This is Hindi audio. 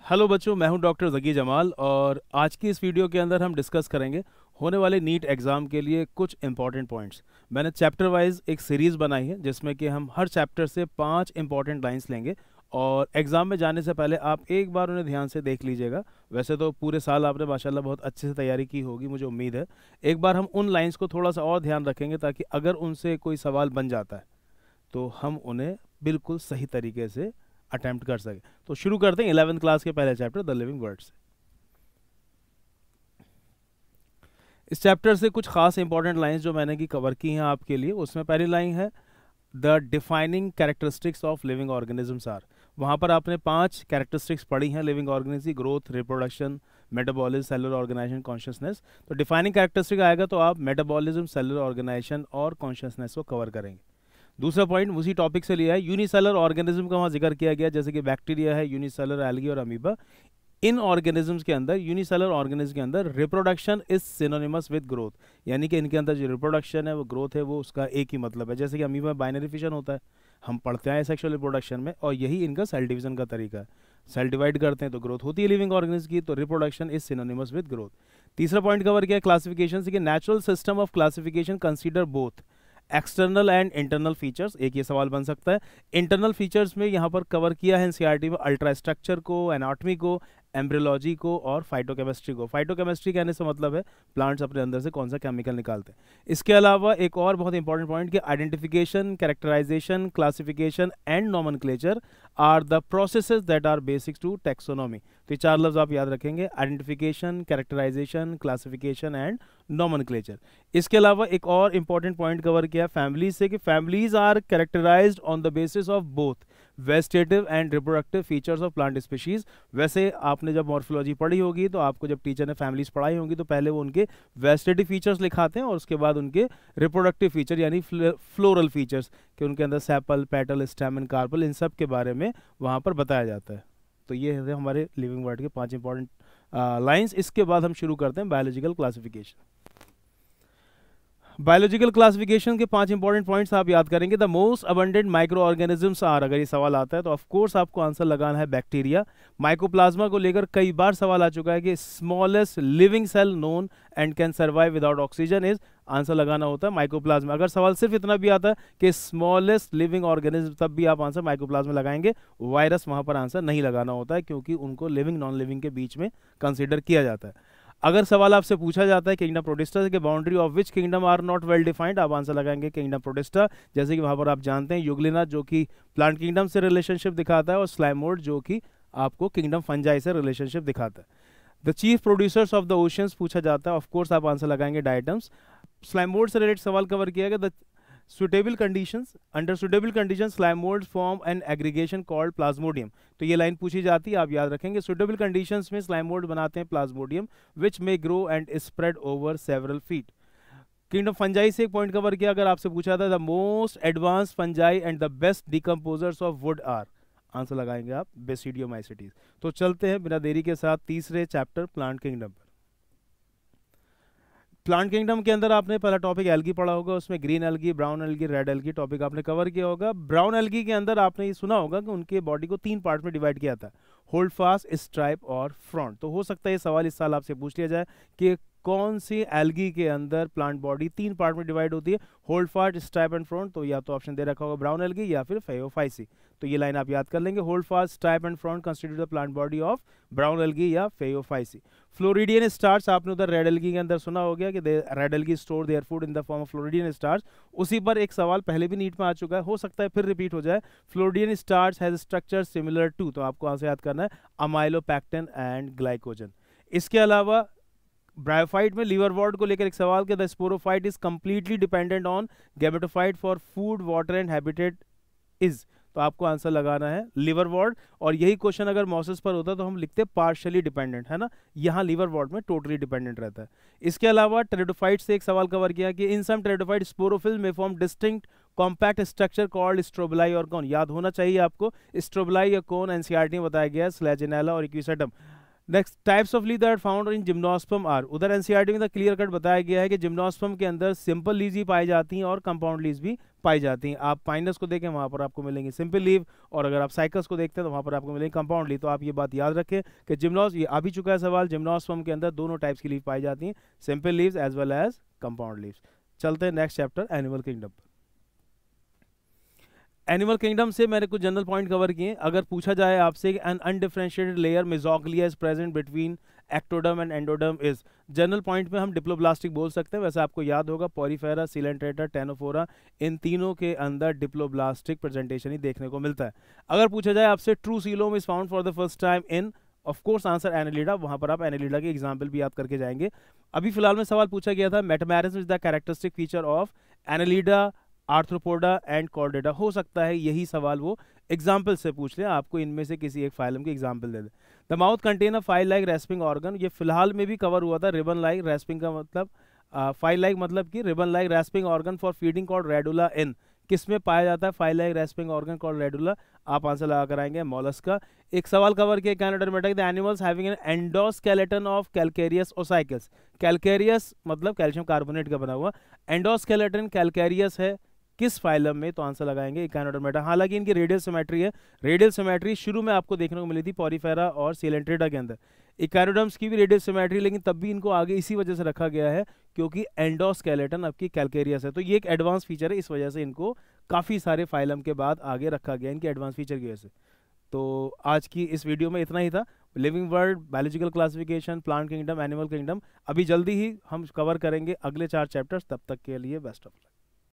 हेलो बच्चों, मैं हूं डॉक्टर ज़की जमाल और आज की इस वीडियो के अंदर हम डिस्कस करेंगे होने वाले नीट एग्ज़ाम के लिए कुछ इंपॉर्टेंट पॉइंट्स। मैंने चैप्टर वाइज एक सीरीज़ बनाई है जिसमें कि हम हर चैप्टर से 5 इंपॉर्टेंट लाइंस लेंगे और एग्ज़ाम में जाने से पहले आप एक बार उन्हें ध्यान से देख लीजिएगा। वैसे तो पूरे साल आपने माशाल्लाह बहुत अच्छे से तैयारी की होगी, मुझे उम्मीद है। एक बार हम उन लाइंस को थोड़ा सा और ध्यान रखेंगे ताकि अगर उनसे कोई सवाल बन जाता है तो हम उन्हें बिल्कुल सही तरीके से अटेम्प्ट कर सके। तो शुरू करते हैं 11th क्लास के पहले चैप्टर द लिविंग वर्ड से। इस चैप्टर से कुछ खास इंपॉर्टेंट लाइंस जो मैंने की कवर की हैं आपके लिए। उसमें पहली लाइन है the defining characteristics of living organisms are. वहाँ पर आपने 5 कैरेक्टरिस्टिक्स पढ़ी हैं लिविंग ऑर्गेनिज्म की: growth, reproduction, metabolism, cellular organisation, consciousness. तो डिफाइनिंग कैरेक्टरिस्टिक आएगा तो आप मेटाबॉलिज्म, सेलुलर ऑर्गेनाइजेशन और कॉन्शियसनेस को कवर करेंगे। दूसरा पॉइंट उसी टॉपिक से लिया है, यूनिसेलर ऑर्गेनिज्म का वहाँ जिक्र किया गया, जैसे कि बैक्टीरिया है, यूनिसेलर एल्गी और अमीबा। इन ऑर्गेनिजम्स के अंदर, यूनिसेलर ऑर्गेनिज्म के अंदर reproduction is synonymous with growth, यानी कि इनके अंदर जो रिप्रोडक्शन है वो ग्रोथ है, वो उसका एक ही मतलब है। जैसे कि अमीबा में बाइनरी फिशन होता है, हम पढ़ते हैं सेक्सुअल रिप्रोडक्शन में, और यही इनका सेल डिवीजन का तरीका है। सेल डिवाइड करते हैं तो ग्रोथ होती है लिविंग ऑर्गेनिज्म की, तो reproduction is synonymous with growth. तीसरा पॉइंट कवर किया क्लासिफिकेशन से कि natural system of classification consider both external and internal features. एक ये सवाल बन सकता है। इंटरनल फीचर्स में यहाँ पर कवर किया है एनसीईआरटी में अल्ट्रा स्ट्रक्चर को, एनाटॉमी को, एम्ब्रियोलॉजी को और फाइटोकेमिस्ट्री को। फाइटोकेमिस्ट्री कहने से मतलब है प्लांट्स अपने अंदर से कौन सा केमिकल निकालते हैं। इसके अलावा एक और बहुत इंपॉर्टेंट पॉइंट कि identification, characterisation, classification and nomenclature are the processes that are basics to taxonomy. तो ये 4 लफ्ज आप याद रखेंगे: identification, characterisation, classification and nomenclature. इसके अलावा एक और इंपॉर्टेंट पॉइंट कवर किया फैमिलीज से कि families are characterised on the basis of both vegetative and reproductive features of plant species. वैसे आपने जब मॉर्फोलॉजी पढ़ी होगी तो आपको जब टीचर ने फैमिलीज पढ़ाई होंगी तो पहले वो उनके वेजिटेटिव फीचर्स लिखाते हैं और उसके बाद उनके रिप्रोडक्टिव फीचर यानी फ्लोरल फीचर्स कि उनके अंदर सेपल, पेटल, स्टेमन, कार्पल, इन सब के बारे में वहाँ पर बताया जाता है। तो ये है हमारे लिविंग वर्ड के 5 इंपॉर्टेंट लाइंस। इसके बाद हम शुरू करते हैं बायोलॉजिकल क्लासिफिकेशन। बायोलॉजिकल क्लासिफिकेशन के 5 इंपॉर्टेंट पॉइंट्स आप याद करेंगे। The most abundant micro organisms are, अगर ये सवाल आता है तो ऑफ कोर्स आपको आंसर लगाना है बैक्टीरिया। माइकोप्लाज्मा को लेकर कई बार सवाल आ चुका है कि smallest living cell known and can survive without oxygen is, answer लगाना होता है माइकोप्लाज्मा। अगर सवाल सिर्फ इतना भी आता है कि स्मॉलेस्ट लिविंग ऑर्गेनिज्म, तब भी आप आंसर माइकोप्लाज्मा लगाएंगे। वायरस वहां पर आंसर नहीं लगाना होता है क्योंकि उनको लिविंग नॉन लिविंग के बीच में कंसिडर किया जाता है। अगर सवाल आपसे पूछा जाता है किंगडम प्रोटिस्टा के boundary of which kingdom are not well defined, आप आंसर लगाएंगे किंगडम प्रोटिस्टा। जैसे कि वहां पर आप जानते हैं यूग्लिना जो कि प्लांट किंगडम से रिलेशनशिप दिखाता है और स्लाइमोड जो कि आपको किंगडम फंजाई से रिलेशनशिप दिखाता है। The chief producers of the oceans पूछा जाता है, ऑफ कोर्स आप आंसर लगाएंगे डायटम्स। स्लाइमोड से रिलेटेड सवाल कवर किया गया। The suitable conditions, under suitable conditions slime molds form an aggregation called plasmodium। तो ये लाइन पूछी जाती है, आप याद रखेंगे। suitable conditions में slime mold बनाते हैं plasmodium which may grow and spread over several feet। Kingdom fungi से एक पॉइंट कवर किया, अगर आपसे पूछा था the most advanced fungi and the best decomposers of wood are, answer लगाएंगे आप बेसिडियोमाइसिटीज। तो चलते हैं बिना देरी के साथ तीसरे चैप्टर प्लांट किंगडम पर। प्लांट किंगडम के अंदर आपने पहला टॉपिक एल्गी पढ़ा होगा, उसमें green algae, brown algae, red algae topic आपने कवर किया होगा। ब्राउन एल्गी के अंदर आपने ये सुना होगा कि उनके बॉडी को 3 पार्ट में डिवाइड किया था: होल्ड फास्ट, स्ट्राइप और फ्रंट। तो हो सकता है ये सवाल इस साल आपसे पूछ लिया जाए कि कौन सी एल्गी के अंदर प्लांट बॉडी 3 पार्ट में डिवाइड होती है, hold fast, stripe and front. तो या तो ऑप्शन दे रखा होगा ब्राउन एल्गी या फिर फेयोफाइसी। तो ये लाइन आप याद कर लेंगे, hold fast, stripe and front constitute the plant body of brown algae या फेयोफाइसी। फ्लोरिडियन स्टार्च आपने उधर रेड एल्गी के अंदर सुना हो गया कि red algae store their food in the form of floridean starch. उसी पर एक सवाल पहले भी नीट में आ चुका है, हो सकता है फिर रिपीट हो जाए। Floridean starch has structure similar to, तो आपको आंसर याद करना है अमाइलोपैक्टिन एंड ग्लाइकोजन। इसके अलावा ब्रायोफाइट में लीवरवॉर्ड को लेकर एक सवाल कि the sporophyte is completely dependent on gametophyte for food, water and habitat is, तो आपको आंसर लगाना है लिवरवॉर्ड। और यही क्वेश्चन अगर मॉसेस पर होता तो हम लिखते पार्शियली डिपेंडेंट, है ना। यहाँ लिवरवॉर्ड में टोटली डिपेंडेंट रहता है। इसके अलावा टेरिडोफाइट से एक सवाल कवर किया कि इन सम टेरिडोफाइट स्पोरोफिल में form distinct compact structure called strobili और कौन, याद होना चाहिए आपको। स्ट्रोबलाई या कौन एनसीईआरटी में बताया गया है, स्लेजिनेला और equisetum. Next types of leaf that found in gymnosperm are, उधर एनसीईआरटी में क्लियर कट बताया गया है कि जिम्नोस्पर्म के अंदर सिंपल लीज भी पाई जाती हैं और कंपाउंड लीज भी पाई जाती हैं। आप पाइनस को देखें वहाँ पर आपको मिलेंगी सिंपल लीव, और अगर आप साइकस को देखते हैं तो वहाँ पर आपको मिलेंगी कंपाउंड लीव। तो आप ये बात याद रखें कि जिम्नोस, ये आ भी चुका है सवाल, जिम्नोस्पर्म के अंदर दोनों टाइप्स की लीव पाई जाती हैं, simple leaves as well as compound leaves. चलते हैं नेक्स्ट चैप्टर एनिमल किंगडम पर। एनिमल किंगडम से मैंने कुछ जनरल पॉइंट कवर किए। अगर पूछा जाए आपसे an undifferentiated layer mesoglea is present between ectoderm and endoderm is, general point में हम डिप्लोब्लास्टिक बोल सकते हैं। वैसे आपको याद होगा पोरीफेरा, सिलेंट्रेटा, टेनोफोरा, इन तीनों के अंदर डिप्लोब्लास्टिक प्रेजेंटेशन ही देखने को मिलता है। अगर पूछा जाए आपसे true coelom is found for the first time in, of course answer Annelida, वहां पर आप एनालिडा के एग्जाम्पल भी याद करके जाएंगे। अभी फिलहाल में सवाल पूछा गया था metamerism is the characteristic feature of Annelida, arthropoda and Chordata. हो सकता है यही सवाल वो एग्जाम्पल से पूछ ले, आपको इनमें से किसी एक फाइलम की example they they. The mouth contain a file like rasping organ, ये फिलहाल में भी कवर हुआ था। रिबन लाइक रेस्पिंग का मतलब फाइल लाइक मतलब कि ribbon like rasping organ for feeding called radula in, किस में पाया जाता है file like rasping organ called radula? आप आंसर लगा कर आएंगे मॉलस्का। एक सवाल कवर किया Echinodermata, the animals having an endoskeleton of calcareous ossicles. Calcareous मतलब कैल्शियम कार्बोनेट का बना हुआ, एंडोस्केलेटन कैलकेरियस है किस फाइलम में? तो आंसर लगाएंगे इकानोडर्मेटा। हालांकि इनकी रेडियल सिमेट्री है, रेडियल सिमेट्री शुरू में आपको देखने को मिली थी पोरीफेरा और सिलेंट्रेटा के अंदर। इकानोडर्म्स की भी रेडियल सिमेट्री, लेकिन तब भी इनको आगे इसी वजह से रखा गया है क्योंकि एंडोस्केलेटन आपकी कैलकेरियस है। तो ये एक एडवांस फीचर है, इस वजह से इनको काफ़ी सारे फाइलम के बाद आगे रखा गया इनके एडवांस फीचर की वजह से। तो आज की इस वीडियो में इतना ही था। Living world, biological classification, plant kingdom, animal kingdom, अभी जल्दी ही हम कवर करेंगे अगले 4 चैप्टर्स। तब तक के लिए बेस्ट ऑफ लक।